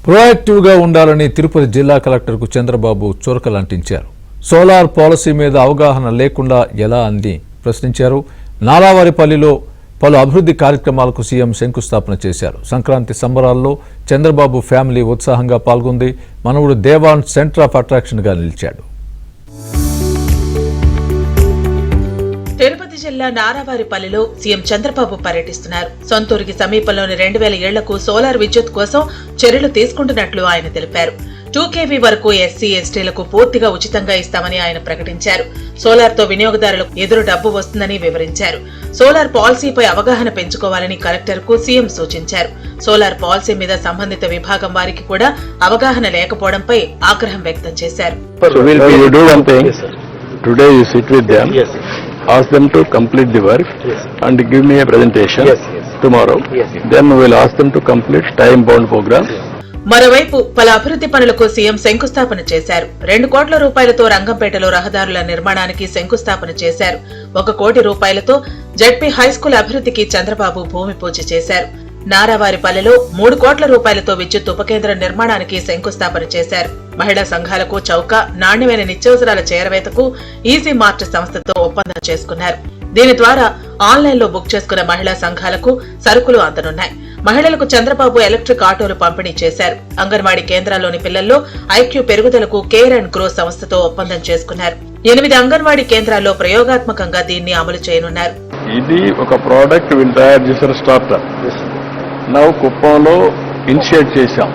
ప్రొయాక్టివ్గా ఉండాలని తిరుపతి జిల్లా కలెక్టర్కు చంద్రబాబు చురకలంటించారు. సోలార్ పాలసీ మీద అవగాహన లేకుండా ఎలా అని ప్రశ్నించారు. నారావారిపల్లిలో పలు అభివృద్ధి కార్యక్రమాలకు సీఎం శంకుస్థాపన చేశారు. సంక్రాంతి సంబరాల్లో చంద్రబాబు ఫ్యామిలీ ఉత్సాహంగా పాల్గొంది. మనవుడు దేవాన్ సెంటర్ ఆఫ్ అట్రాక్షన్గా నిలిచాడు. తిరుపతి జిల్లా నారావారిపల్లిలో సీఎం చంద్రబాబు పర్యటిస్తున్నారు. సొంతూరికి సమీపంలోని 2000 ఏళ్లకు సోలార్ విద్యుత్ కోసం చర్యలు తీసుకుంటున్నట్లు ఆయన తెలిపారు. 2 kV వరకు ఎస్సీ ఎస్టీలకు పూర్తిగా ఉచితంగా ఇస్తామని ఆయన ప్రకటించారు. సోలార్ తో వినియోగదారులకు ఎదురు డబ్బు వస్తుందని వివరించారు. సోలార్ పాలసీపై అవగాహన పెంచుకోవాలని కలెక్టర్ కు సీఎం సూచించారు. సోలార్ పాలసీ మీద సంబంధిత విభాగం వారికి కూడా అవగాహన లేకపోవడంపై ఆగ్రహం వ్యక్తం చేశారు. Today you sit with them, ask them to complete the work and give me a presentation tomorrow. Then we will ask them to complete time-bound program. మరోవైపు పలు అభివృద్ధి పనులకు సీఎం శంకుస్థాపన చేశారు. 2 కోట్ల రూపాయలతో రంగంపేటలో రహదారుల నిర్మాణానికి శంకుస్థాపన చేశారు. 1 కోటి రూపాయలతో జడ్పీ హైస్కూల్ అభివృద్ధికి చంద్రబాబు భూమి పూజ చేశారు. నారావారిపల్లెలో 3 కోట్ల రూపాయలతో విద్యుత్ ఉపకేంద్రం నిర్మాణానికి శంకుస్థాపన చేశారు. మహిళా సంఘాలకు చౌక, నాణ్యమైన నిత్యావసరాల చేరవేతకు ఈజీ మార్ట్ సంస్థతో ఒప్పందం చేసుకున్నారు. దీని ద్వారా ఆన్లైన్ లో బుక్ చేసుకున్న మహిళా సంఘాలకు సరుకులు అందనున్నాయి. మహిళలకు చంద్రబాబు ఎలక్ట్రిక్ ఆటోలు పంపిణీ చేశారు. అంగన్వాడీ కేంద్రాల్లోని పిల్లల్లో ఐక్యూ పెరుగుదలకు కేర్ అండ్ గ్రో సంస్థతో ఒప్పందం చేసుకున్నారు. 8 అంగన్వాడీ కేంద్రాల్లో ప్రయోగాత్మకంగా దీన్ని అమలు చేయనున్నారు. ఇది ఒక ప్రోడక్ట్ వీళ్ళు తయారు చేసిన స్టార్టప్. నవ్ కుప్పంలో ఇనిషియేట్ చేశాం.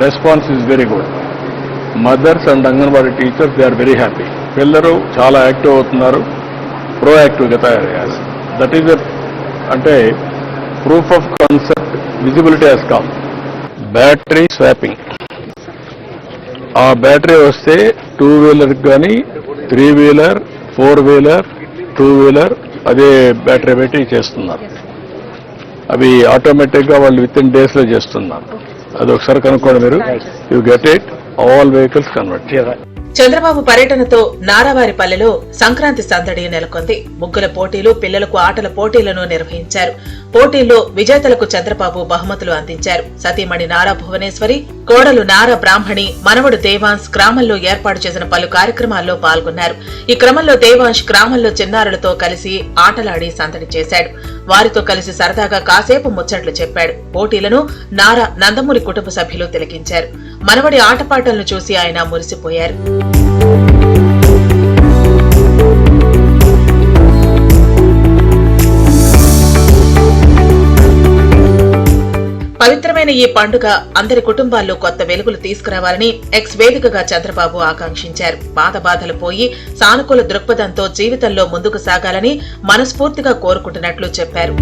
Response is very good. Mothers and anganwadi teachers they are very happy. పిల్లలు చాలా యాక్టివ్ అవుతున్నారు. ప్రోయాక్టివ్గా తయారయ్యారు. దట్ ఈస్ అంటే proof of concept visibility has come. Battery swapping. ఆ బ్యాటరీ వస్తే 2 వీలర్ కానీ 3 వీలర్ 4 వీలర్ 2 వీలర్ అదే బ్యాటరీ పెట్టి చేస్తున్నారు. అవి ఆటోమేటిక్గా వాళ్ళు విత్ ఇన్ డేస్ లో చేస్తున్నారు. అది ఒకసారి కనుక్కోండి మీరు. You get it. All vehicles convert. Chandrababu పర్యటనతో నారావారిపల్లెలో సంక్రాంతి సందడి నెలకొంది. ముగ్గుల పోటీలు, పిల్లలకు ఆటల పోటీలను నిర్వహించారు. పోటీల్లో విజేతలకు చంద్రబాబు బహుమతులు అందించారు. సతీమణి నారా భువనేశ్వరి, కోడలు నారా బ్రాహ్మణి, మనవడు దేవాంశ్ గ్రామంలో ఏర్పాటు చేసిన పలు కార్యక్రమాల్లో పాల్గొన్నారు. ఈ క్రమంలో దేవాంశ్ గ్రామంలో చిన్నారులతో కలిసి ఆటలాడి సందడి చేశాడు. వారితో కలిసి సరదాగా కాసేపు ముచ్చట్లు చెప్పాడు. పోటీలను నారా నందమూరి కుటుంబ సభ్యులు తిలకించారు. మనవడి ఆటపాటలను చూసి ఆయన మురిసిపోయారు. పవిత్రమైన ఈ పండుగ అందరి కుటుంబాల్లో కొత్త వెలుగులు తీసుకురావాలని ఎక్స్ వేదికగా చంద్రబాబు ఆకాంక్షించారు. పాత బాధలు పోయి సానుకూల దృక్పథంతో జీవితంలో ముందుకు సాగాలని మనస్ఫూర్తిగా కోరుకుంటున్నట్లు చెప్పారు.